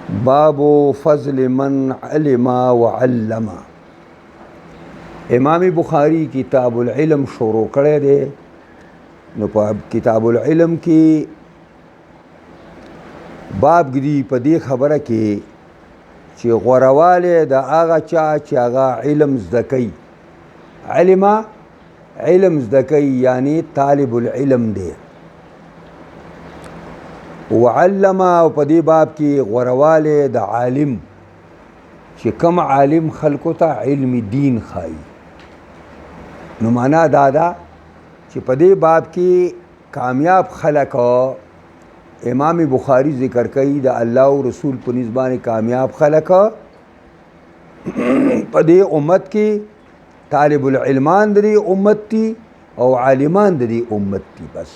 باب فضل من علم وعلم. امام بخاری کتاب العلم شروع کړی دی. نو په کتاب العلم کې باب دی په دې خبره کې چې غورواله د هغه چا چې هغه علم زده کوي. علم زده کوي یعنی طالب العلم دی. وعلم او په دې باب کې غورواله د عالم چې کوم عالم خلکو ته علم دین خایي. نو معنا دا ده چې په دې باب کې کامیاب خلک امام بخاری ذکر کوي د الله او رسول په نسبت کامیاب خلک په دې امت کې طالب العلمان د دې امت دي او عالمان د دې امت دي. بس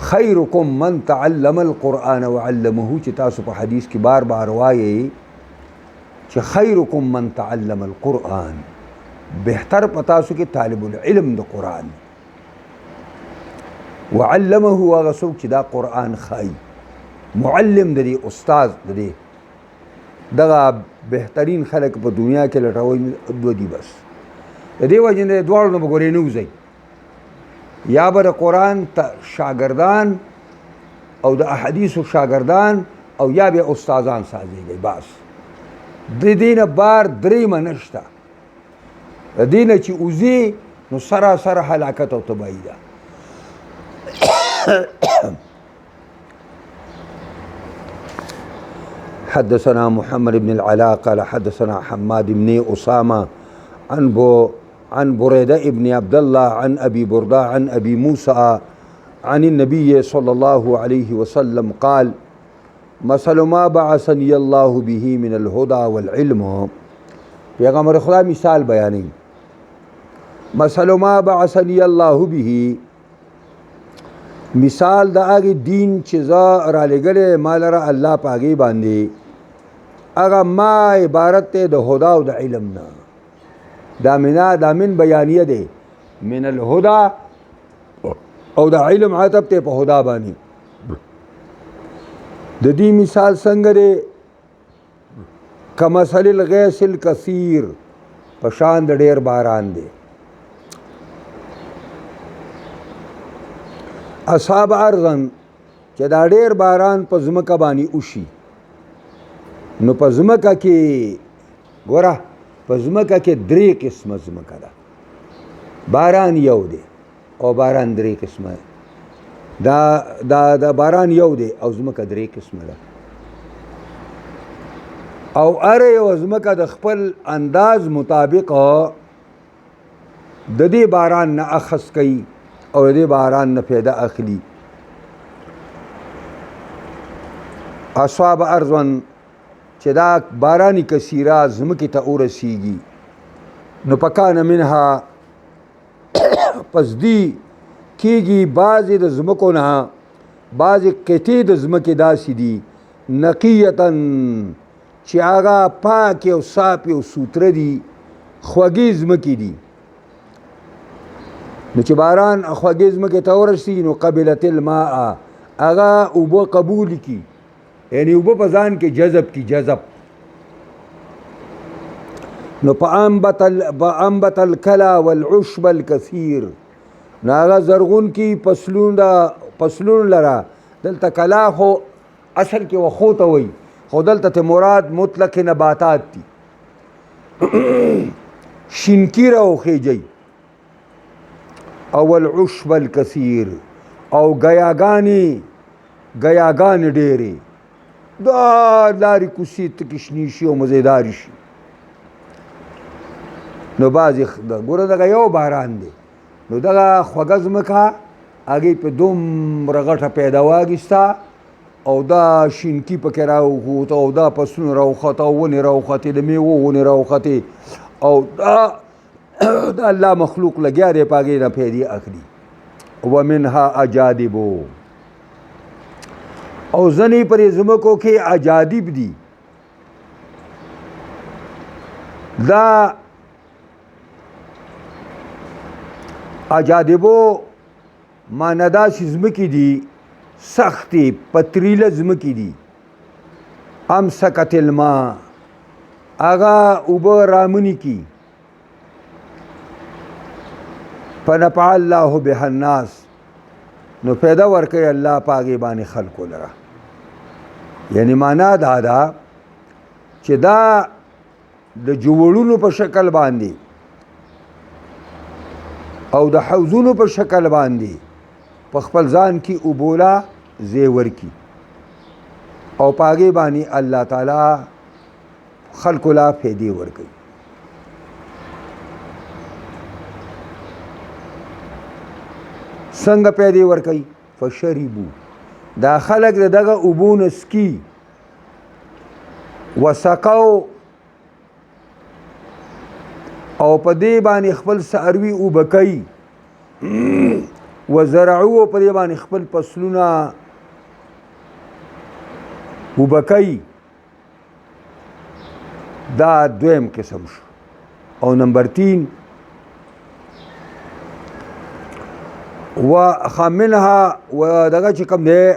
خیرکم من تعلم القرآن وعلمه چې تاسو په حدیث کې بار بار وایي چې خیرکم من تعلم القرآن، بهتر پتا سو کې طالب العلم د قرآن وعلمه هغه څوک چې دا قرآن خای معلم د دې استاد د دې دغه بهترین خلک په دنیا کې لټوي دوه دي. بس د دې وجه نه دواړو نه بګورې نه وځي، یا به د قرآن شاګردان او د احادیثو شاګردان او یا به استادان سازیږي. بس د دې نه بار درېیمه نشته. د دې نه چې وځي نو سراسر هلاکت او تباهي ده. حدثنا محمد بن العلاء قال حدثنا حماد بن أسامة عن بريدة بن عبد الله عن أبي بردة عن أبي موسى عن النبي صلى الله عليه وسلم قال مثل ما بعثني الله به من الهدى والعلم. پیغمبر خدا مثال بیانی مثل ما بعثني الله به، مثال دا هغه دین چې زه را لګلې مال را الله پاګي باندې هغه ما عبارت ته د هدا او د علم نه. دا من بیانیه دی من الهدى او د علم عتب ته په هدا باندې. د دې مثال څنګه دی؟ کمثل الغیث الکثیر، په شان د ډیر باران دی. اصحاب ارضن چې دا ډیر باران په ځمکه باندې وشي، نو په ځمکه کې ګوره په ځمکه کې درې قسمه ځمکه ده. باران یو دی او باران درې قسمه دا باران یو دی او ځمکه درې قسمه ده. او اره یو ځمکه د خپل انداز مطابق د دې باران نه اخذ کوي او د دې باران نه پیدا اخلي. اصحاب ارضن چې دا بارانی کثیره ځمکې ته ورسیږي، نو پکانه منها پس دی کېږي بعضې د ځمکو نه بعضې قطعې د ځمکې داسې دي نقیتن چې هغه پاکې او صافې او سوتره دي، خوږې ځمکې دي. نو چې باران خوږې ځمکې ته ورسي نو قبلت الماء، هغه اوبه قبول کی، یعنی اوبه په ځان کې جذب کی جذب. نو فانبت الکلا والعشب الکثیر، نو هغه زرغون کی پسلون لرا. دلته کلا خو اصل کې وخو ته وایي، خو دلته مراد مطلق نباتات دي. شینکیره او خیجی او العشب الکثیر او گیاگانی ډیرې دا لارې کوڅې تکشنی شي او مزیدار شي. نو بعضې ګوره دغه یو باران دی، نو دغه خوږه ځمکه هغې په دومره غټه پیداوار ستا او دا شینکي پکې راوخوت او دا فصلونه راوخته او ونې راوختې د میوو ونې راوختې او دا الله مخلوق لګیا دی په هغې نه پیدې اخلي. ومنها اجادبو، او ځنې پرې ځمکو کې اجادب دي. دا اجادبو معنی داسې ځمکې دي سختې پتریله ځمکې دي امسکت الماء اغا اوبه رامنی کی فنفع الله بها الناس نو پیدا ورکي الله پاګې باندې خلکو لره. یعنی معنا دا ده چې دا د جوړونو په شکل باندې او د حوضونو په شکل باندې په خپل ځان کې اوبولا زیور کی او پاګې باندې الله تعالی خلکو لا فیدې ورکوي. څنګه پیدې ورکوي؟ فشربو دا خلک دغه اوبو نه څکي وسقو او په دې باندې خپل څاروي اوبه کوي وزرعو په دې باندې خپل فصلونه اوبه کوي. دا دویم قسم شو. او نمبر 3 وخمنها ودغه چې کوم دی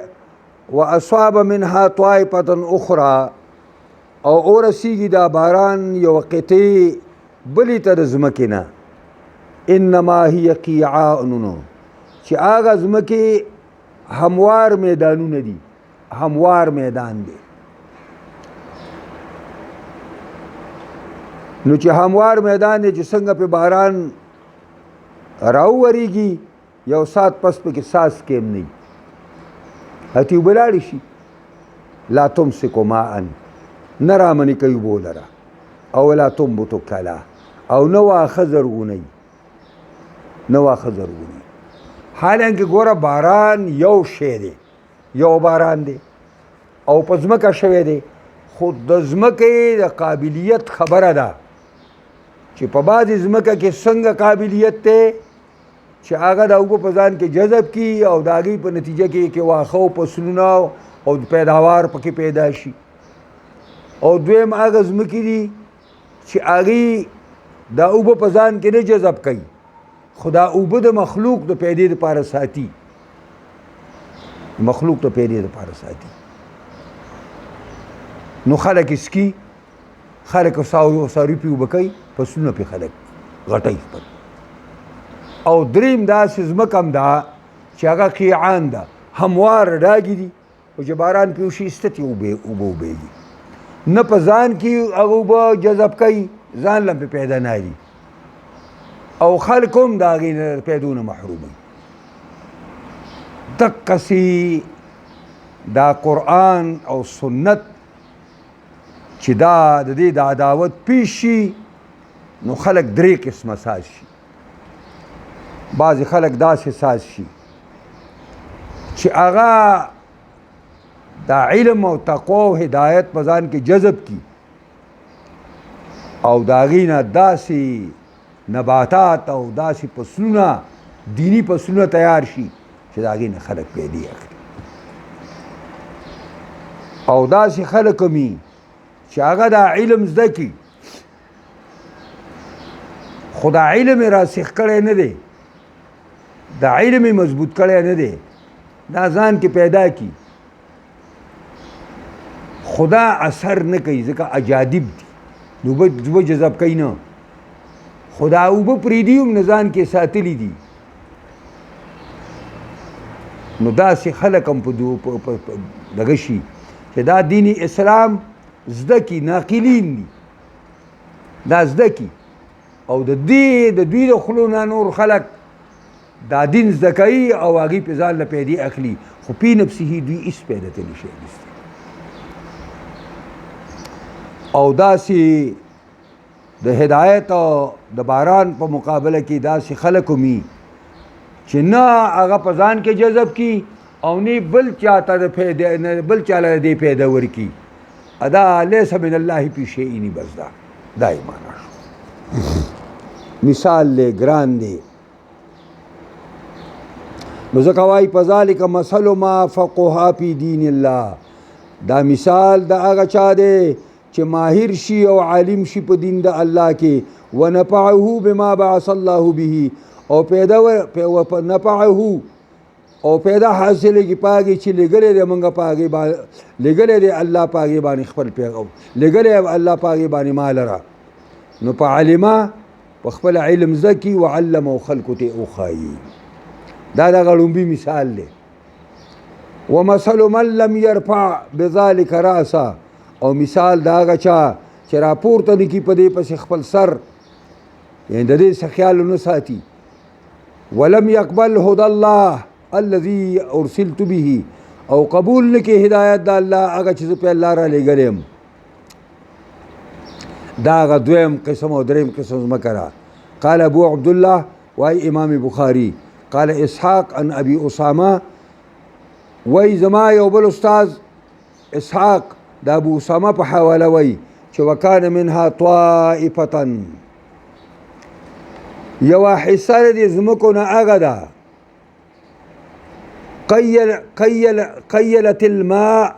واصاب منها طائفه اخرى او اورسیږي دا باران یو قطعی بلی ته د ځمکې نه انما هي قیعاء چې هغه ځمکې هموار میدانونه دي، هموار میدان دی. نو چې هموار میدان دی چې څنګه په باران راوورېږي یو سات پس پکې ساس کېم نه وي هتي اوبه لاړې شي. لا تمسکو ماء نه رامنې کوي اوبو لره او لا تنبتو کلا او نه واښه زرغونوي، نه واښه زرغونوي. حالانکه ګوره باران یو شی دی، یو باران دی او په ځمکه شوی دی، خو د ځمکې د قابلیت خبره ده چې په بعضې ځمکه کې څنګه قابلیت دی چې هغه د اوبو په ځان کې جذب کي او د هغې په نتیجه کې واښه او فصلونه او پیداوار پکې پیدا شي. او دویم هغه ځمکې دي چې هغې دا اوبه په ځان کې نه جذب کوي خو دا اوبه د مخلوق د پیدې دپاره ساتي، مخلوق د پیدې دپاره ساتي. نو خلک یې څکي، خلک څاروي پې اوبه کوي، فصلونه پې خلک غټوي خپل. او دریم داسې ځمکه هم ده چې هغه قیعان ده، هموار ډاګې دي خو چې باران پې وشي ستتې اوبه اوبېږي، نه په ځان کې هغه اوبه جذب کوي، ځان له پې پیدا نه دي او خلک هم د هغې نه پیدو نه محروم وي. دقسې دا قرآن او سنت چې دا د دې د عداوت پیش شي نو خلک درې قسمه ساز شي. بعضې خلک داسې ساز شي چې هغه دا علم او تقوا او هدایت په ځان کې جذب کی او د هغې نه داسې نباتات او داسې فصلونه دینی فصلونه تیار شي چې د هغې نه خلک پیدې اخلي. او داسې خلک هم چې هغه دا علم زده کړي خو دا علم یې راسخ کړی نه دی، دا علم یې مضبوط کړی نه دی، دا ځان کې پیدا کی خدا اثر نه کوي ځکه اجادب دي، نو اوبه جذب کوي نه، خدا اوبه پرېږدي هم نه ځان کې ساتلي دي. نو داسې خلک هم په دغه شي چې دا دین اسلام زده کی، ناقلین دي، دا زده کی او د دوی د خولو نه نور خلک دا دین زده کوي او هغې پې ځان له پیدې اخلي خو پی نفسه دوی هېڅ پیدا ته نشي اخیستی. او داسې د هدایت او د باران په مقابله کې داسې خلک هم چې نه هغه په ځان کې جذب کی او نه بل چاته د پیدا نه بل چاله دې پیدا ورکي. ادا لیس من الله فی شیء، بس دا ایمان شو. مثال لے ګران دی نو ځکه وایي فذلک مثل ما فقها فی دین الله، دا مثال د هغه چا دی چې ماهر شي او عالم شي په دین د الله کې ونفعه بما بعث الله به او پیدا نفعه او پیدا حاصلې کې پاږي چې لګلې دې منګه پاږي لګلې دې الله پاږي باندې خپل پیغام لګلې الله پاږي باندې مال را نو په علما په خپل علم زکی وعلم او خلق ته او خای دا د غړومبي مثال دی ومثل من لم يرفع بذلك راسا او مثال دا غچا چې راپورته نکی په دې پس خپل سر یعنی د دې خیال نه ساتي ولم يقبل هدى الله الذي ارسلت به او قبول نکي هدایت د الله هغه چې په الله را لګلم دا غدویم قسم او دریم قسم مکرا قال ابو عبد الله واي امام بخاري قال اسحاق عن ابي اسامه وای زما یو بل استاد اسحاق دا ابو اسامه په حواله وای چې وکانه منها طائفه یو حصه دې زمکو نه هغه ده قيلت الماء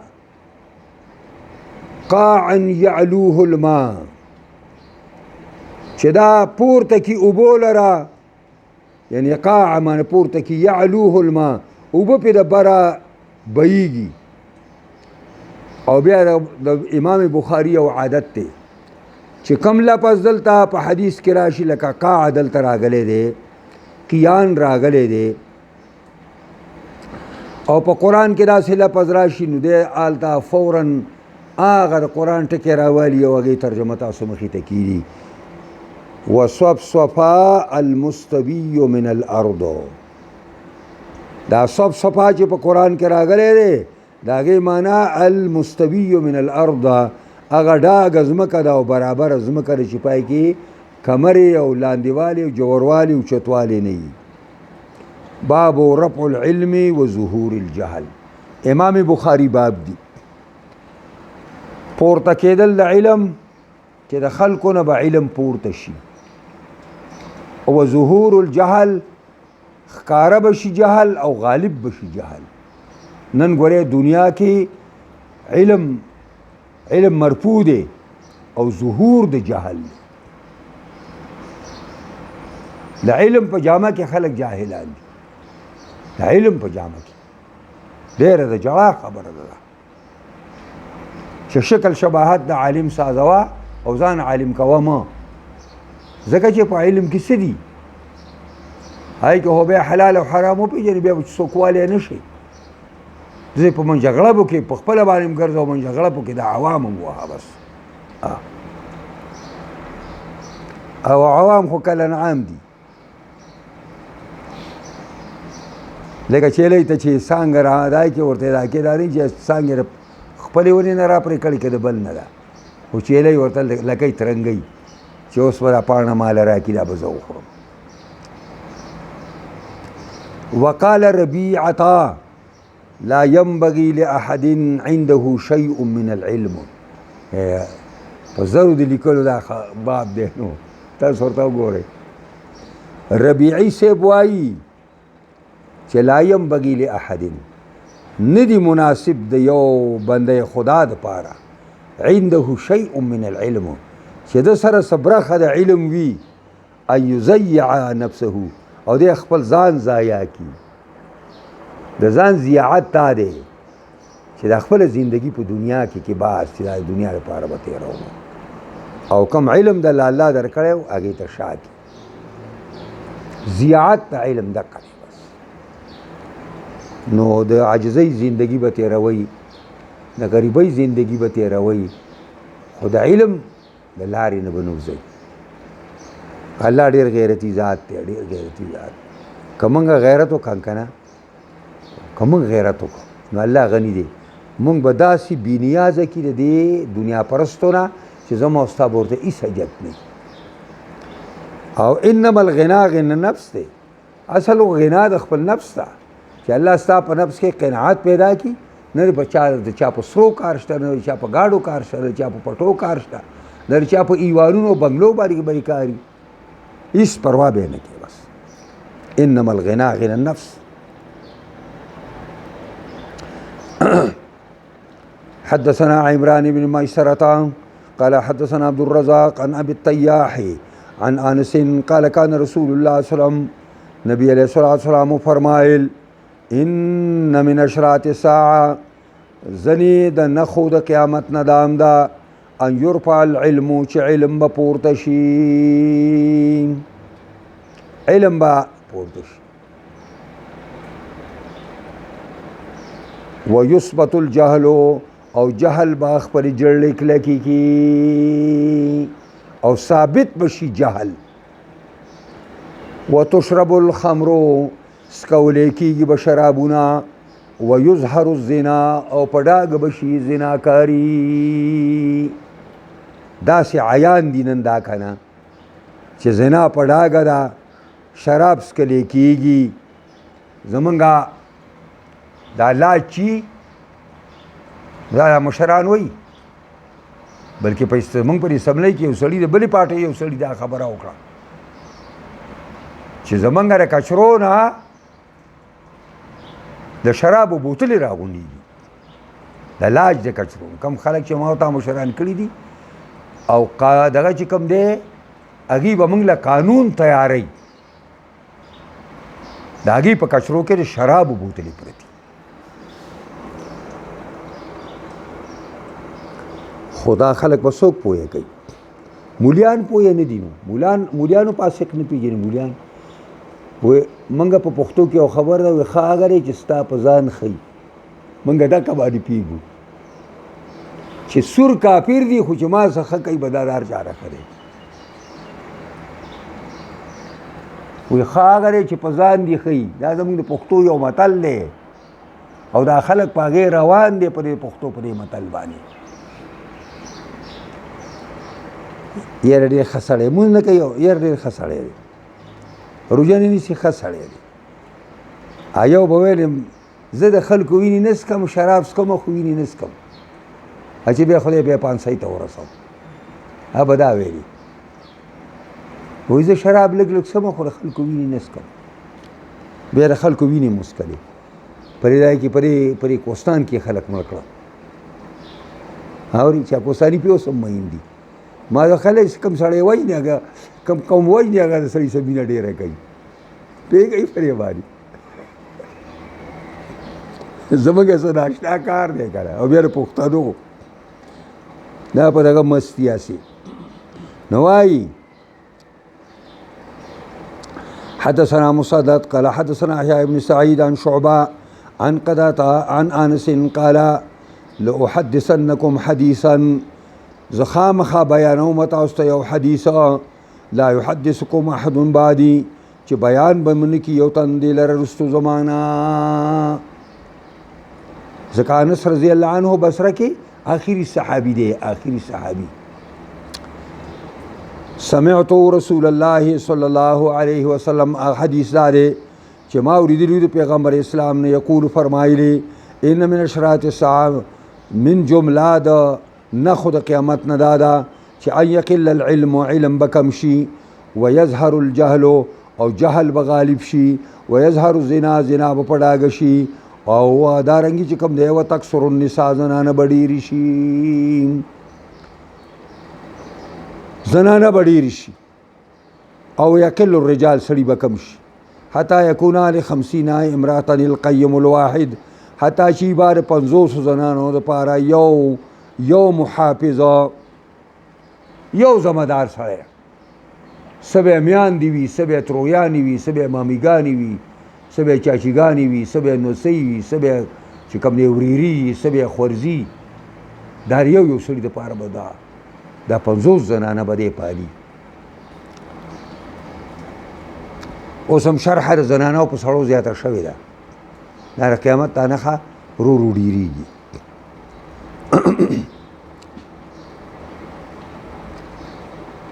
قاعا يعلوه الماء چې دا پورته کی اوبو لره یعنی قاع معنی پورته کی يعلوه الماء اوبو په د بره بهیږي او بیا د امام بخاري او عادت ته چې کم لفظ دلته په حدیث کې راشي لکه قاع دلته راغلی دی قیان راغلی دی او په قرآن کې داسې لفظ راشي نو دی آلته فوراً هغه د قرآن ټکې راوالي او هغې ترجمه تاسو مخې ته کېږي وصفصفا المستوي من الارض دا صفصفا چې په قرآن کې راغلی دی د هغې معنا المستوي من الارض هغه ډاګه ځمکه ده او برابره ځمکه ده چې پای کې کمرې او لاندېوالی او جوړوالی او چتوالی نه وي باب رفع العلم و ظهور الجهل امام بخاری باب دی پورته کېدل د علم چې د خلکو نه به علم پورته شي او ظهور الجهل ښکاره به شي جهل او غالب به شي جهل نن ګورې دنیا کې علم مرفوع دی او ظهور د جهل د علم په جامه کې خلک جاهلان دي د علم په جامه کې ډېره د جلا خبره ده چې شکل شباهت د عالم سازوا او ځان عالم کوه ما ځکه چې په علم کې څه دي هاي کې هو بیا حلال او حرام وپېژني بیا به څوک والی نه شي زه په من جګړه به کې په خپله باندې م ګرځو من جګړه په کې د عوام هم وهه بس او عوام خو کله انعام دي لکه چیلۍ ته چې څانګه را دای کې ورته دا کې دا نه چې څانګې خپلې ونې نه را پرې کړې که د بل نه ده خو چیلۍ ورته لکۍ ترنګوي چې اوس به دا پاڼه ماله راکړي دا به زه وخورم وقال ربيعة لا ينبغي لأحد عنده شيء من العلم فزرو دي لیکلو دا باب دی نو تاسو ورته وګورئ ربیعي صاحب وایي چې لا ينبغي لأحد ندی مناسب د یو بنده خدا دپاره عنده شيء من العلم چې د سره څه برخه د علم وي ان یضیع نفسه او دی خپل ځان ضایع کي د ځان ضیاعت تا دی چې د خپل زندگی په دنیا کې باز چې د دنیا لپاره به تېروم او کم علم د الله درکړی و هغې ته شا کي ضیاعت د علم دقه دی بس نو د عاجزۍ زندگی به تېروئ د غریبۍ زندگی به تېروئ خو د علم د لارې نه به نوځئ الله ډېر غیرتي ذات دی ډېر غیرتي ذات که موږ غیرت وکړو که نه که موږ غیرت وکړو نو الله غني دی موږ به داسې بېنیازه کړي د دې دنیا پرستو نه چې زما او ستا به ورته هېڅ حاجت نه او انما الغنا غنا نفس دی اصل غنا د خپل نفس ده چې الله ستا په نفس کې قناعت پیدا کړي نه د چا په سرو کار شته نه د چا په ګاډو کار شته نه د چا په پټو کار شته نه د چا په ایوانونو بنګلو باندې به یې کاري هیڅ پروا به نه کوي بس انما الغنا غنا النفس حدثنا عمران بن ميسرة قال حدثنا عبد الرزاق عن ابي الطياح عن انس قال كان رسول الله صلى الله عليه وسلم نبی علیہ الصلوۃ والسلام فرمایل ان من اشراط الساعه زنی د نخو د قیامت نه دام دا ان یرفع العلم چې علم به پورته شي، علم به پورته شي. ویثبت الجهل او جهل به خپل جړلې کلکې کی او ثابت بشي جهل. وتشرب الخمر سکولې کیږي به شرابونه. ويظهر الزنا او پډاګ بشي زناکاری. داسې عیان دي نن دا کنه چې زنا پډاګه ده، شراب سکلې کیږي. زمونږه دا لاچی دا مشران وای بلکې په موږ پر سملې کې یو سړي د بلې پاټې یو سړي دا خبره وکړه چې زمونږه د کچرو نه د شرابو بوتلې راغونډېږي، د لاج د کچرو. کم خلک چې ما ورته مشران کړي دي او دغه چې کوم دی هغې به موږ له قانون تیاروي، د هغې په کچرو کې د شرابو بوتلې پرتې. خدا خلک به څوک پوهه کوي؟ مولیان پوهه نه دي. مولیانو فاسق نه پېژني. مولیان منګه په پښتو کې یو خبر ده وي ښه اګرې چې ستا په ځان ښیي. منګه دا کباډي پیږو چې سور کافر دي خو چې ما څخه کوي بدادار چاره کوي. وي ښه اګرې چې په ځان دي ښیي. دا زموږ د پښتو یو متل دی او دا خلک په هغې روان دي په دې پښتو په دې متل باندې. یاره ډېر ښه سړی مونځ نه کوي، یاره ډېر ښه سړی دی، روژه نه نیسي، ښه سړی دی. یو به ویل زه د خلکو وینې نه څکم، شراب څکم خو وینې نه څکم، چې بیا خدای بیا پانسۍ ته ورسوم. به دا ویلي وایي زه شراب لږ لږ څکم خو د خلکو وینې نه څکم. بیا د خلکو وینې مو څکلې. په دې ځای کې په دې کوستان کې خلک مړ کړه. اوري چې کوستاني پې اوس هم مین دي. ما د خلک کوم سړی وژني هغه کم قوم وژني هغه د سړي سبینه ډېره کوي. پوهېږئ په دې باندې زموږ څه ناشنا کار دی که نه. او بیا د پښتنو دا په دغه مستي هسې نو وایي حدثنا مسدد قال حدثنا يحيى بن سعيد عن شعبة عن قتادة عن أنس قال لأحدثنكم حديثا زخامخا بیانوم تاسو ته یو حدیثه لا يحدثكم احد بعدي چې بیان به من کی یو تن دی لره رستو زمانہ. ځکه انس رضی الله عنه بصره کې آخري صحابي دی، آخري صحابي. سمعت رسول الله صلی الله علیه وسلم حدیث داره چې ما اوریدلی د پیغمبر اسلام نه یقول فرمایلی ان من اشراط الساعه من جمله د نخو د قیامت نه دادا چې ان یقل العلم علم بکم شي ويظهر الجهل او جهل بغالب شي ويظهر الزنا زنا بپډاګ شي او دارنګي چې کوم دی و تکثر النساء زنانه بډيري شي، زنانه بډيري شي. او يقل الرجال سړي بکم شي حتى يكون ل50 امراه القيم الواحد حتى شي بار 500 زنانو د پاره یو محافظه یو زمدار سره سبه میان دی وی سبه ترویانی وی سبه مامیگانی وی سبه چاچیگانی وی سبه نوسی وی سبه چې کوم دی وریری سبه خورزی دا یو سړي د پاره بدا دا 50 زنانه بده پالي. اوس هم شرح د زنانو په سړو زیاته شوې ده. دا قیامت ته نښه رو ډیریږي.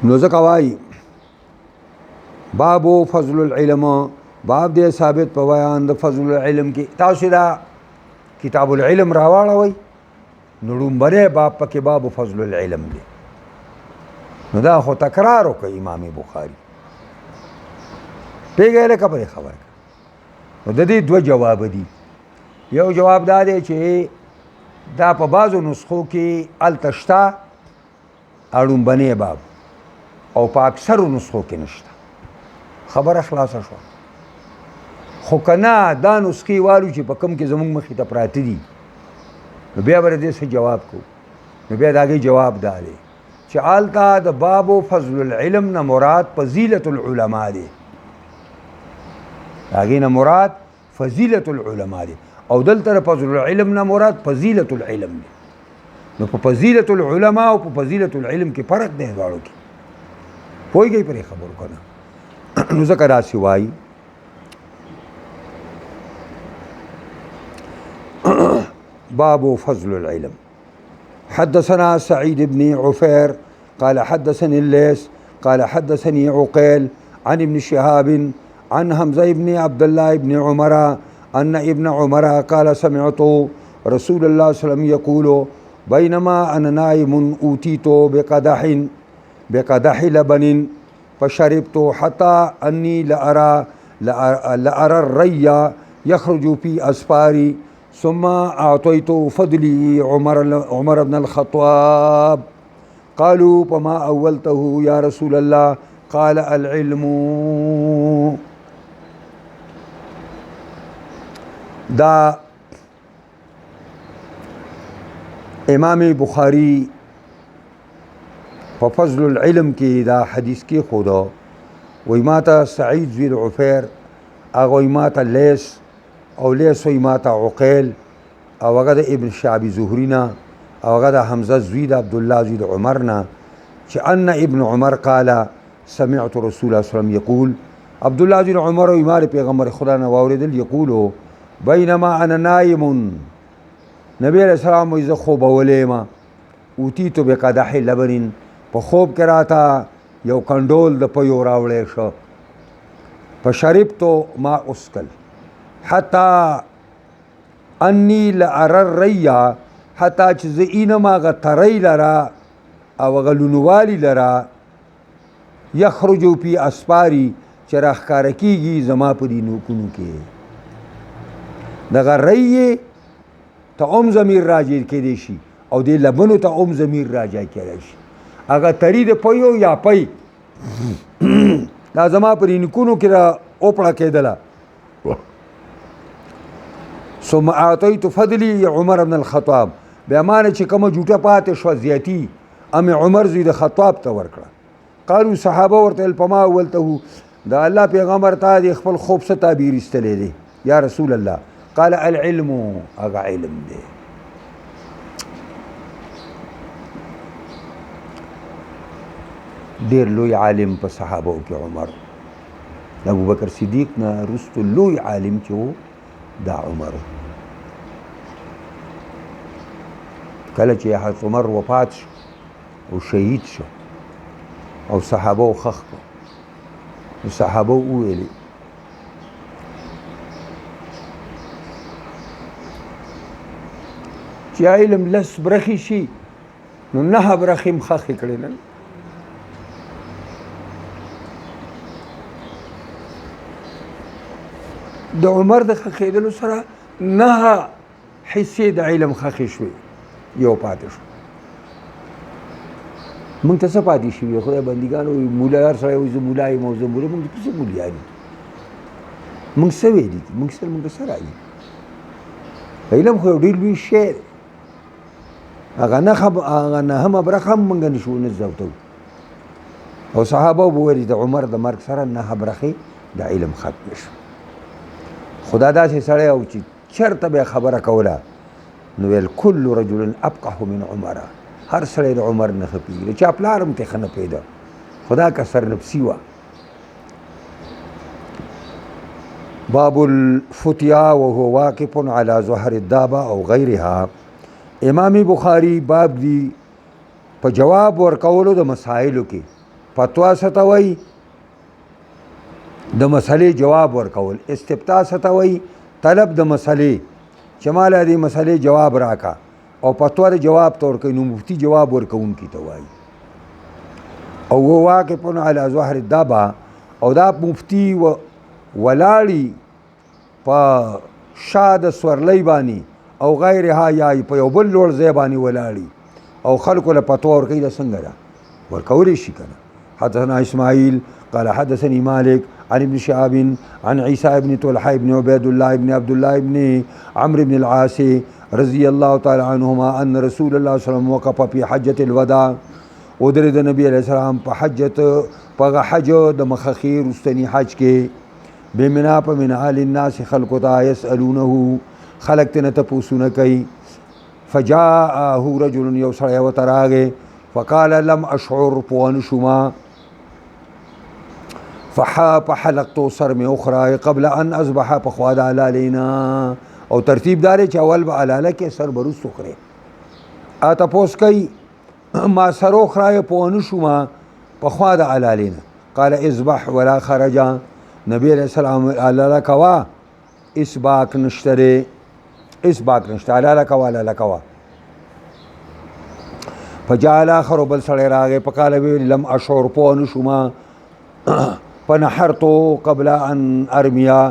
نو ځکه وایي بابو فضل العلم باب دی ثابت په بیان د فضل العلم کې. تاسو دا کتاب العلم راواړوئ نو لومبنی باب پکې باب فضل العلم دی. نو دا خو تکرار وکړه امام بخاري. پیږی لکه په دې خبره نو د دې دوه جواب دي. یو جواب دا دی چې دا په بعضو نسخو کې هلته شته اړومبنی باب او په اکثرو نسخو کې نشته. خبره خلاصه شوه. خو کنا دا نسخې والو چې په کم کې زمونږ مخې ته پراته دي نو بیا به دې څه جواب کوو نو بیا د هغې جواب دا دی چې هلته د بابو فضل العلم نه مراد فضیلت العلماء دی د هغې نه مراد فضیلت العلماء دی او دلته د فضل العلم نه مراد فضیلت العلم دی نو په فضیلت العلماء او په فضیلت العلم کې فرق دی دواړو کې پوهېږئ پرې خبرو که نه نو ځکه داسې وایي باب فضل العلم حدثنا سعيد بن عفير قال حدثني الليث قال حدثني عقيل عن ابن شهاب عن حمزة بن عبد الله بن عمر أن ابن عمر قال سمعت رسول الله صلى الله عليه وسلم يقول بينما أنا نائم أوتيت بقدح لبن فشربت حتى أني لأرى الري يخرج في أسفاري ثم أعطيت فضلي عمر بن الخطاب قالوا فما أولته يا رسول الله قال العلم دا امام بخاری په فضل العلم کې دا حدیث کې خدا وی ماته سعید زوی د عفیر هغه وی ماته لیث او لیث وی ماته عقیل او هغه د ابن شهاب زهري نه او هغه د حمزه زوی د عبدالله زوی د عمر نه چې ان ابن عمر قال سمعت رسول الله صلی الله علیه وسلم یقول عبدالله زوی د عمر وی ما د پیغمبر خدا نه واورېدل یقولو بینما انا نائم نبی علیہ السلام وی زه خوبولی یم اوتیتو بقدح لبن په خوب کې راته یو کنډول د پیو راوړی شه فشربتو ما اسکل حتی انی لأرى الري حتی چې زه اینم هغه تری لره او هغه لونوالي لره یخرجو فی اسفاري چې راښکاره کېږي زما په دې نوکونو کې دغه ری ته هم ضمیر راجع کېدی شي او دې لبنو ته هم ضمیر راجع کېدی شي هغه تری د پیو یا پی دا زما پر نکونو کې را اوپړه کېدله ثم اعطیت فضلی عمر بن الخطاب بیا ما نه چې کومه جوټه پاتې شوه زیاتي ام عمر زوی د خطاب ته ورکړه قالو صحابه ورته الپما ولته د الله پیغمبر ته د خپل خوب څه تعبیر ایستلی دی یا رسول الله قال العلم هغه علم دی ډېر لوی عالم په صحابو کې عمر د ابوبکر صدیق نه وروسته لوی عالم چې و دا عمر کله چې حضرت عمر وفات شو او شهید شو او صحابه خخ کړو نو صحابه وویلې چې علم لس برخې شي نو 9 برخې هم خخې کړې نه د عمر د خخېدلو سره 9 حصې د علم خخې شوې یو پاتې شو موږ ته څه پاتې شوي خدای بندګانو وایي مولا هر سړی وایي زه مولا یم او زه مولا موږ څه مولیان یو موږ څه ویلي دي موږ سره موږ څه راځي علم خو یو ډېر لوی شی دی هغه نهمه برخه هم موږ نشو نه زده کوو او صحابه به ویلي د عمر د مرګ سره 9 برخې د علم ختم شو خدا داسې سړی او چې چېرته به یې خبره کوله نو ویل کل رجل ابقح من عمره هر سړی د عمر نه ښه پوهېږي د چا پلار هم ترې ښه نه پوهېده خو دا که سرنفسي وه باب الفتیا وهو واقف على ظهر الدابه او غیرها امام بخاری باب دی په جواب ورکولو د مسایلو کې فتوا څه ته وایي د مسلې جواب ورکول استفتاء څه ته وایي طلب د مسلې چې ماله دې مسلې جواب راکا او فتوا د جواب ته ورکوي نو مفتي جواب ورکوونکي ته وایي او هو واقف على ظهر الدابه او دا مفتي ولاړي په شا د سورلۍ باندې او غیرها یا په یو بل لوړ ځای باندې ولاړي او خلکو له فتوا ورکوي دا څنګه ده ورکولی شي که نه حدثنا اسماعیل قال حدثني مالك عن ابن شهاب عن عيسى بن طلحة بن عبيد الله بن عبد الله بن عمرو بن العاص رضي الله تعالى عنهما أن رسول الله صلى الله عليه وسلم وقف في حجة الوداع ودرد النبي عليه السلام په حجت په حج د مخخیر استنی حج کې بمنا په من آل الناس خلق تا يسألونه خلق تنه تپوسونه کوي فجاءه رجل يوسع وتراغه فقال لم أشعر پوان شما فحلقت سر میں اخرى قبل ان اصبح پخواد علالینا او ترتیب دارے چاول با علاله کې سر برست اخرے آتا پوس کئی ما سر اخرى پوان شما پخواد علالینا قال اصبح ولا خرجا نبی علیہ السلام علاله کوا اسباک نشترے اسباک نشترے علاله کوا علاله کوا فجعل آخر بل سڑے راگے پکال لم اشعر پوان شما فنحرتو قبل ان ارمیا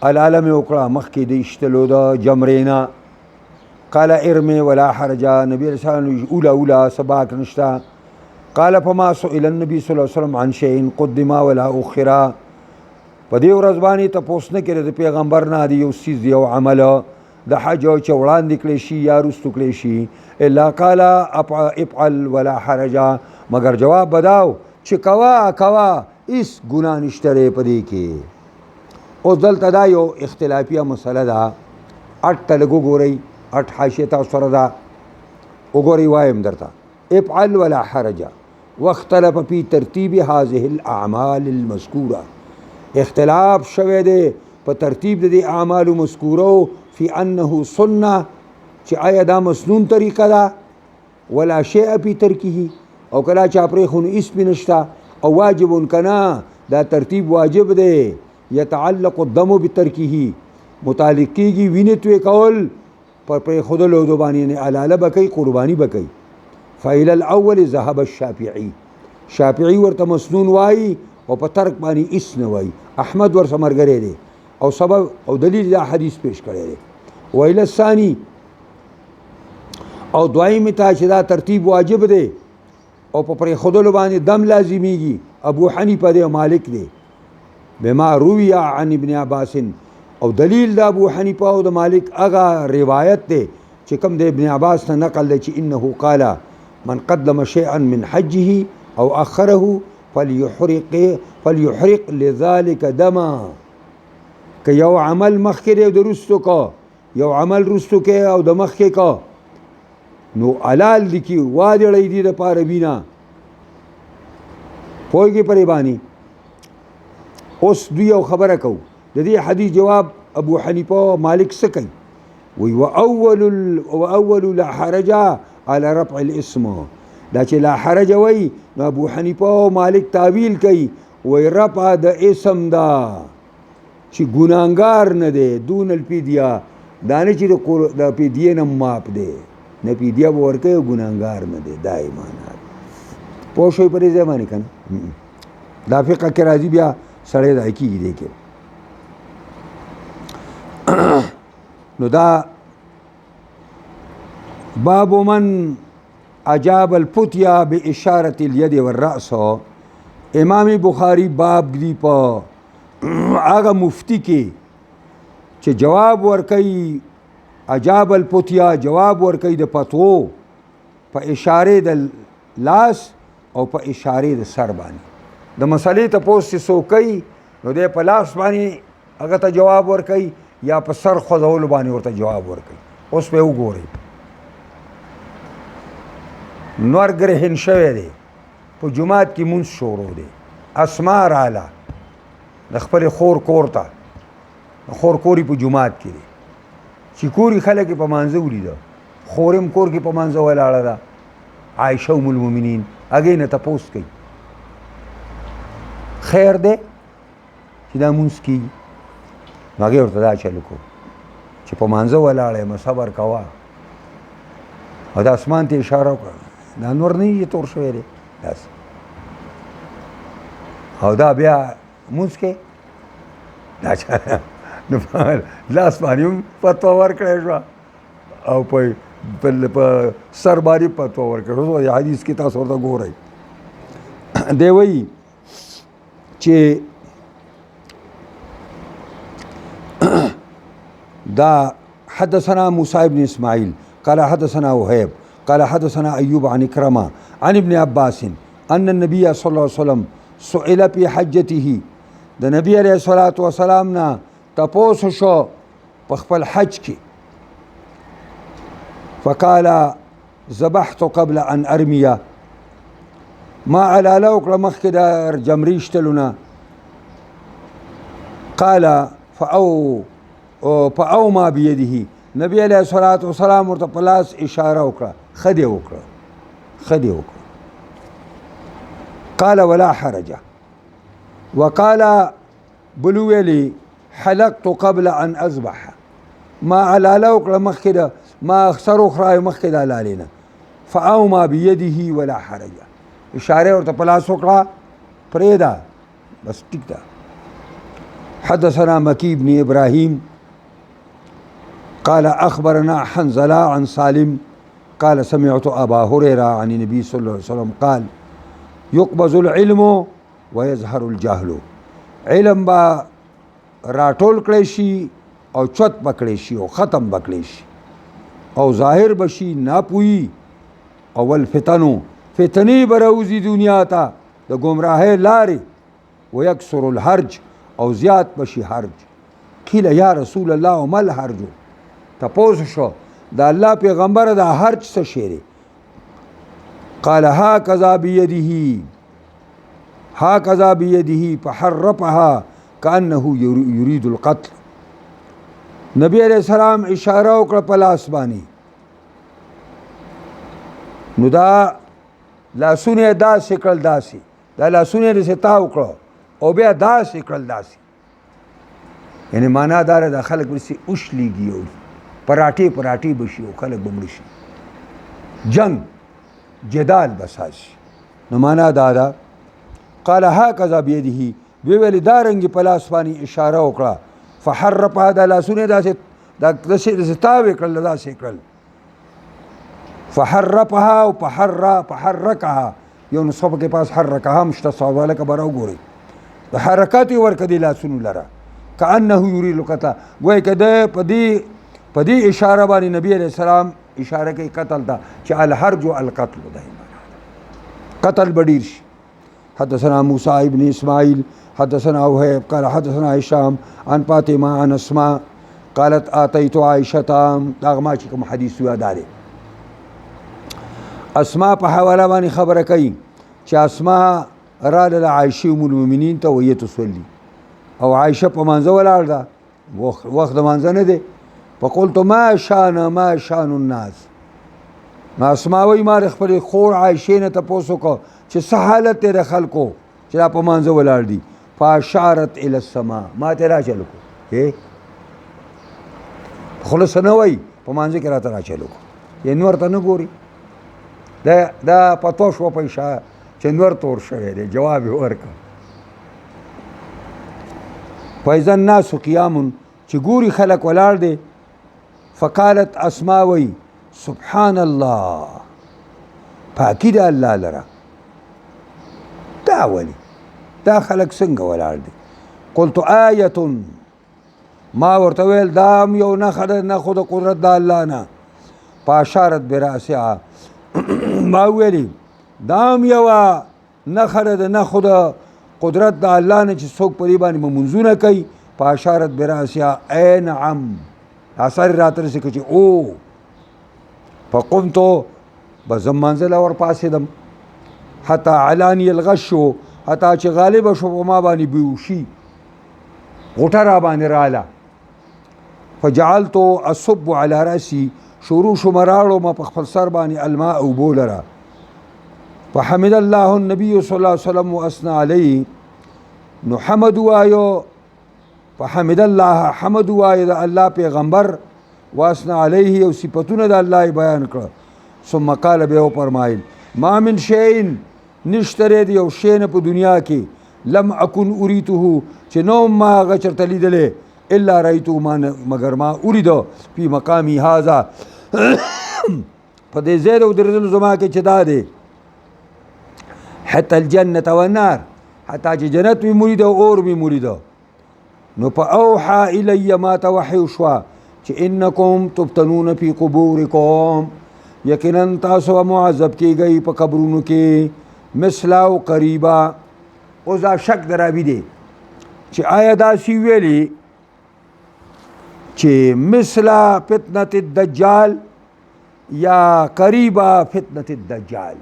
العالم وکړه مخکې د اشتلو د جمرینا قال ارمي ولا حرجا نبی رسول الله اولا سباک نشتا قال فما سئل النبي صلى الله عليه وسلم عن شيء قدم ولا اخر په دې ورځ باندې تاسو نه کړی د پیغمبر نه دی یو سیز یو عمل د حج او چوړان د کړی شي یا رستو کړی شي الا قال افعل ولا حرجا مگر جواب بداو چې کوا اس گناہ نشتره پدې کې او دلته دا یو اختلافیه مسله ده اټ تلګو ګورئ اټ حاشیه تاسو سره ده وګورئ وایم درته افعل ولا حرج واختلف في ترتیب هذه الاعمال المذکوره اختلاف شوه ده په ترتیب د اعمال مذکوره فی انه سنه چې آیا دا مسنون طریقه ده ولا شیء فی ترکه او کلا چا پرې خون اس بنشتا او واجب کنا دا ترتیب واجب ده يتعلق الدم بترکه متعلق کیږي وینتوي کول پر خودلو دو باندې نه علاله بکی قربانی بکی فإلى الاول ذهب الشافعي شافعي ورته مسنون وای او په ترک باندې اس نه وای احمد ور سمرګری دی او سبب او دلیل دا حدیث پیش کړی دی وإلى الثاني او دویم ته چې دا ترتیب واجب دی او په پر خودلو باندې دم لازمیږي ابو حنیفه دی او مالک دی بما روی عن ابن عباس او دلیل د ابو حنیفه او د مالک هغه روایت دی چې کوم د ابن عباس نه نقل دی چې انه قال من قدم شيئا من حجه او اخره فليحرق لذلك دما که یو عمل مخکې د رستو کو یو عمل رستو کې او د مخکې کو نو علال دی کی وادړی دی د پاره بینا پویږي پرې باندې اوس دوی یو خبره کو د دې حدیث جواب ابو حنیفه مالک څه کوي وی واول لا حرج على رفع الاسم دا چې لا حرج وی نو ابو حنیفه او مالک تعویل کوي وی رفع د اسم دا چې ګناهګار نه دی دون الفدیه دا نه چې د فدیه نه ماپ دی نه پیډیا ورکه ګناهګار نه دی دا ایمان پوه شوي پرې ځای باندې کنه دا فقه کې راځي بیا سړی دا کېږي دی کې نو دا باب من اجاب الفتیا باشاره الید والراس امام بخاری باب دی په هغه مفتی کې چې جواب ورکوي اجاب الفتیا جواب ورکوي د فتوو په اشاره د لاس او په اشاره د سر باندې د مسلې تپوس چې څوک کوي نو دی په لاس باندې هغه ته جواب ورکوي یا په سر خوځولو باندې ورته جواب ورکوي اوس به وګورئ نور ګرهن شوی دی په جومات کې مونځ شروع دی اسما راله د خپل خور کور ته خور کوری په جومات کې دی چې کوري خلک په مانځه ولیده خورم کور کې په مانځه ولاړه ده عایشه ام المؤمنین هغې نه تپوس کوي خیر دی چې دا مونځ کېږي نو هغې ورته دا چل وکړو چې په مانځه ولاړه یم صبر کوه او د اسمان ته اشاره وکړه دا نور نه یې تور شوی دی داسې او دا بیا مونځ کې دا چا نو لاس باندې هم فتوا ورکړی شوه او په سر باندې فتوا ورکړی شوه حدیث کې تاسو ورته ګورئ دی وایي چې دا حدثنا موسى بن اسماعيل قال حدثنا وهيب قال حدثنا ايوب عن اكرمه عن ابن عباس ان النبي صلى الله عليه وسلم سئل في حجته د نبی علیہ الصلوۃ والسلام نا تپوس شو په خپل حج کې فقال ذبحت قبل ان ارمي ما علاله وکړه مخکې د جمرې شتلونه قال فاوما بيده نبی علیہ الصلوۃ والسلام ورته په لاس اشاره وکړه خدي وکړه قال ولا حرج وقال بلويلي حلقت قبل ان اذبح ما علاله وکړه مخکې د ما اخسر خرای مخکې د علالینه فاوما بيده ولا حرج اشاره ورته په لاس وکړه پرېدا بس ټیک ده حدثنا مكي بن إبراهيم قال أخبرنا حنظلة عن سالم قال سمعت أبا هريرة عن النبي صلى الله عليه وسلم قال يقبض العلم ويظهر الجهل علم با راټول کړی شي او چت پکړی شي او ختم پکړی شي او ظاهر بشي ناپوهي اول فتنې بروزي دنیا ته د گمراهۍ لارې ويكسر الحرج او زیات بشي حرج قیل یا رسول الله وما الحرج تپوس شو د الله پیغمبر د حرج څه شی دی قال هكذا بيده فحرفها كأنه يريد القتل نبی علیہ السلام اشاره وکړه په لاس باندې نو دا لاسونه داسې کړل داسې دا لاسونه داسې تاو کړه او بیا داسې کړل داسې یعنی معنا داره د خلک ورسې اوشلیږي او پراټې بشي او خلک به مړه شي جنگ جدال بساز نو معنا دا ده قال هكذا بيده دوی ویلې دا رنګې په لاس باندې اشاره وکړه فحرفها دا لاسونه داسې تاوې کړل داسې کړل فحرفها او فحرکها یو نسخه پکې پاس حرکها هم شته صواب والا که به راوګورئ د حرکات یې ورکړه دې لاسونو لره كأنه يريد القتل گویا که ده په دې اشاره باندې نبی علیہ السلام اشاره کوي قتل ته چې الحرج القتل ده قتل به ډېر شي حدثنا موسى بن اسماعيل حدثنا وهيب قال حدثنا هشام عن فاطمه عن اسماء قالت اتيت عائشه دا ما چې کوم حدیث یاد دی اسماء په حواله باندې خبره کوي چې اسماء را له عائشه ام المؤمنین ته وهي تصلي او عائشه په مانځه ولاړ ده وخت د مانځه نه دی فقلت ما شان الناس ما اسماء وی ما خپل خور عائشه نه تاسو کو چې څه حالت د خلکو چې په مانځه ولاړ دي فاشارت الى السماء ما ته را چلو کو خلص نه وای په مانځه کې راته را چلو کو نور ته نه ګوري دا پتو شو په اشاره چې نور تور شوی دی جواب یې ورکړ فاذا الناس قيام چې ګوري خلک ولاړ دي فقالت اسماء وی سبحان الله پاکی د الله لره دا ولي دا خلک څنګه ولاړ دي قلت آیه ما ورته ویل دام یو نښه د قدرت د الله نه فاشارت براسها ما ویلي دام یوه نښه د قدرت د الله نه چې څوک په دې باندې منځونه کوي فاشارت براسها ای نعم اثر راته رسېږي چې او فقمت به زه منزل ورپاڅېدم حتی علانی الغش حتی چې غالبه شو په ما باندې بیوشي غوټه را باندې راله فجعلت اصب على رأسي شروع شو مراړو ما په خپل سر باندې الماء اوبو لره فحمد الله النبي صلى الله عليه وسلم واثنى عليه نو حمد وایو فحمد الله حمد وایو د الله پیغمبر واثنى عليه او صفاتونه د الله بیان کړ ثم قال به فرمایل ما من شيء نشتره دی او شی نه په دنیا کې لم اكن اريته چې نو ما غچرته لیدلې الا رايته مگر ما اريد په مقامي هذا په دې زید او درزل زما کې چې دا دی حتى الجنة والنار حتى جنت بي مريد او اور بي مريد نو په اوحى الي ما توحي شوا چې انکم تفتنون فی قبورکم یقینا تاسو معذب کیږئ په قبرونو کې مثل او قریبا. اوس دا شک درابي دی چې آیا داسې ویلي چې مثل فتنة الدجال یا قریبا فتنة الدجال.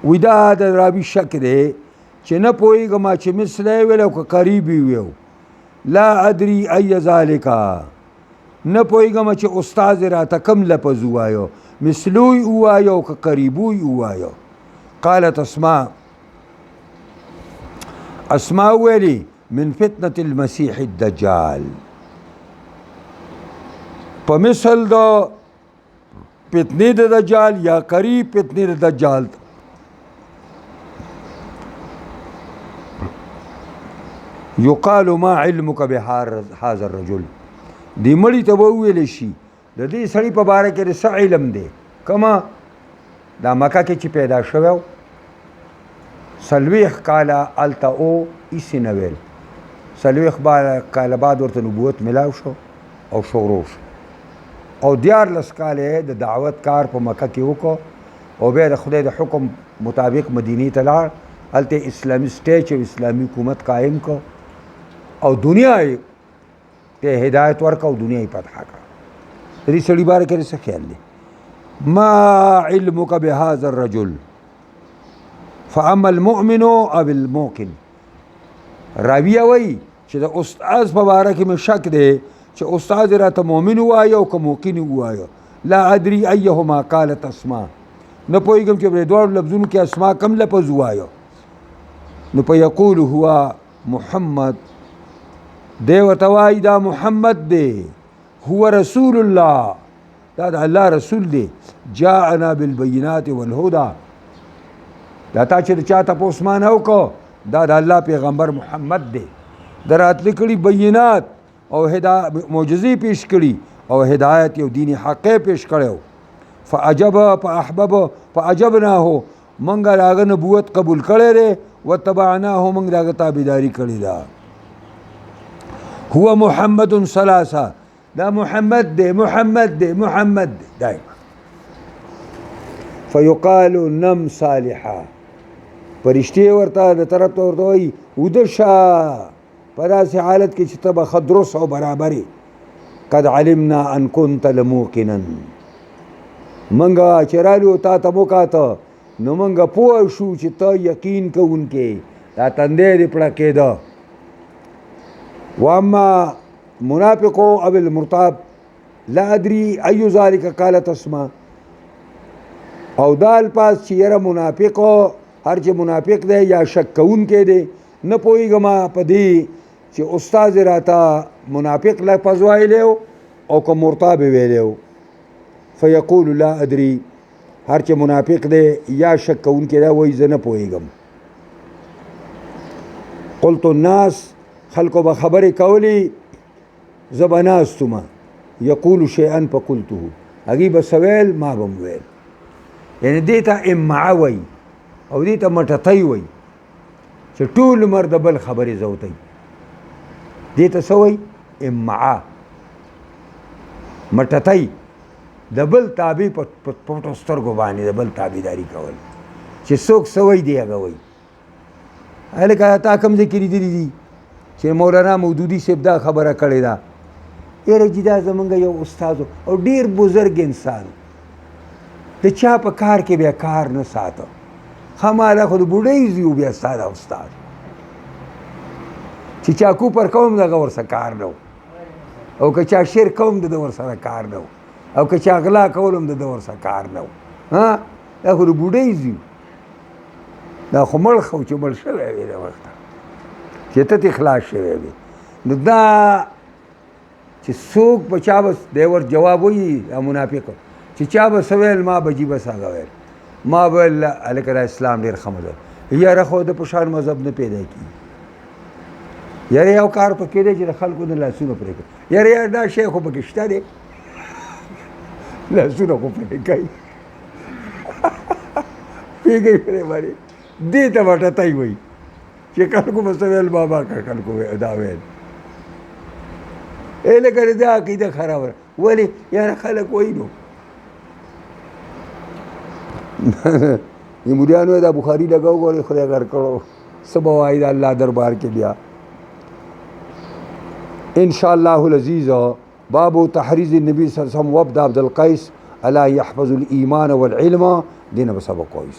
وی دا د رابي شک دی چې نه پوهېږم چې مثل یې ویل او که قریب یې ویو. لا ادري ای ذلک، نه پوهېږم چې استاد راته کوم لفظ ووایو، مثلو یې ووایو او که قریبو یې ووایو. قالت اسماء ویلي من فتنة المسيح الدجال، په مثل د فتنې د دجال یا قریب فتنې د دجال. یقال ما علمک بهذا الرجل، دی مړي ته به وویلی شي د دې سړي په باره کې د څه علم دی. کما دا مکه کې چې پیدا شوی و 40 کاله هلته او هېڅ یې نه ویل. 40 کاله بعد ورته نبوت ملاو شو او شروع شو او 14 کاله د دعوت کار په مکه کې وکړو او بیا د خدای د حکم مطابق مدینې ته لاړ. هلته اسلامي سټیج او اسلامي حکومت قایم کو او دنیا یې ته هدایت ورکړه او دنیا یې فتح کړه. د دې سړي باره کې څه خیال دی؟ ما علمک بهذا الرجل فاما المؤمن او الموقن. راویه وایي چې د استاد په باره کې مې شک دی چې استاد راته مؤمن ووایه او که موقن ووایه. لا ادري ایهما قالت اسماء، نه پوهېږم چې په دواړو لفظونو کې اسماء کم لفظ ووایه. نو په یقول هو محمد، دی ورته وایي دا محمد دی، هو رسول الله، دا د الله رسول دی، جاءنا بالبینات والهدى. دا تا چې د چا تپوس ما نه وکړو، دا د الله پیغمبر محمد دی، د راتلې کړي بینات او معجزې پیش کړي او هدایت یو دین حق پیش کړی. فعجب فاحبب فعجبناه، منګه د هغه نبوت قبول کړی دی، وتبعناه منګ د هغه تابعداري کړې ده. هو محمد ثلاثه، دا محمد دی محمد دی محمد دی دائما. فیقال نم صالحا، فرشتې ورته د طرف ته ورته وایي وده شه په داسې حالت کې چې ته به ښه درست او برابرې. قد علمنا ان كنت لموقنا، منګه چې رالو تا ته وکاته نو منګه پوه شو چې ته یقین کوونکی، دا تندی دې پړه کېده. واما منافق او المرتاب لا ادري اي ذلك قالت اسماء. او دا الفاظ چې یره منافق هر چې منافق دی یا شک کوونکی دی، نه پوهېږم په دې چې استاد راته منافق لفظ ویلی او که مرتاب ویلی. فیقول لا ادري، هر چې منافق دی یا شک کوونکی دی وایي زه نه پوهېږم. قلت الناس، خلکو به خبرې کولې، زه به ناستومه. یقول شیئا فقلته، هغې به څه ویل ما به م ویل. یعنې دې ته امعه وایي او دې ته مټتۍ وایي چې ټول عمر د بل خبرې زوتی. دې ته څه وایي؟ امعه، مټتۍ، د بل تابع په پټو سترګو باندې د بل تابعداري کول چې څوک څه وایي دی هغه وایي. هلکه تا کوم ځای کې لیدلي دي چې مولانا مودودي صاحب دا خبره کړې ده؟ یاره جي دا زمونږ یو استاد او ډېر بزرګ انسان، د چا په کار کې بیا کار نه ساته، هماله خو د بوډۍ زوی بیا ستا دا استاد چې چا کوپر کوم دغه ورسره کار نه و، او که چا شعر کوم د ده ورسره کار نه و، او که چا غلا کول هم د ده ورسره کار نه و. دا خو د بوډۍ زوی، دا خو مړ خو چې مړ شوی وي د وخته چې ته ترې خلاص شوی وي. نو دا چې څوک په چا به دی ور جواب وایي منافق چې چا به څه ویل ما به جي بس هغه ویل، ما به ویل هلکه دا اسلام ډېر ښه مذهب، یاره خو د په شان مذهب نه پیدا کېږي. یاره یو کار پکې دی چې د خلکو د لاسونه پرې کوي، یاره یار دا شی خو پکې شته دی، لاسونه خو پرې کوي پوهېږئ پرې باندې. دې ته مټتۍ وایي چې خلکو به څه ویل ما به خلکو دا ویل. لکه دا عقیده خرابه ولې یاره خلک وایي نو مریانو دا بخاري لګاو ګورې خدای غر کړو څه به وایي د الله دربار کې بیا ان شاء الله العزیز باب تحریض النبی صلی الله علیه وسلم وابد عبد القیس الا يحفظ الايمان والعلم دین به سبق وایي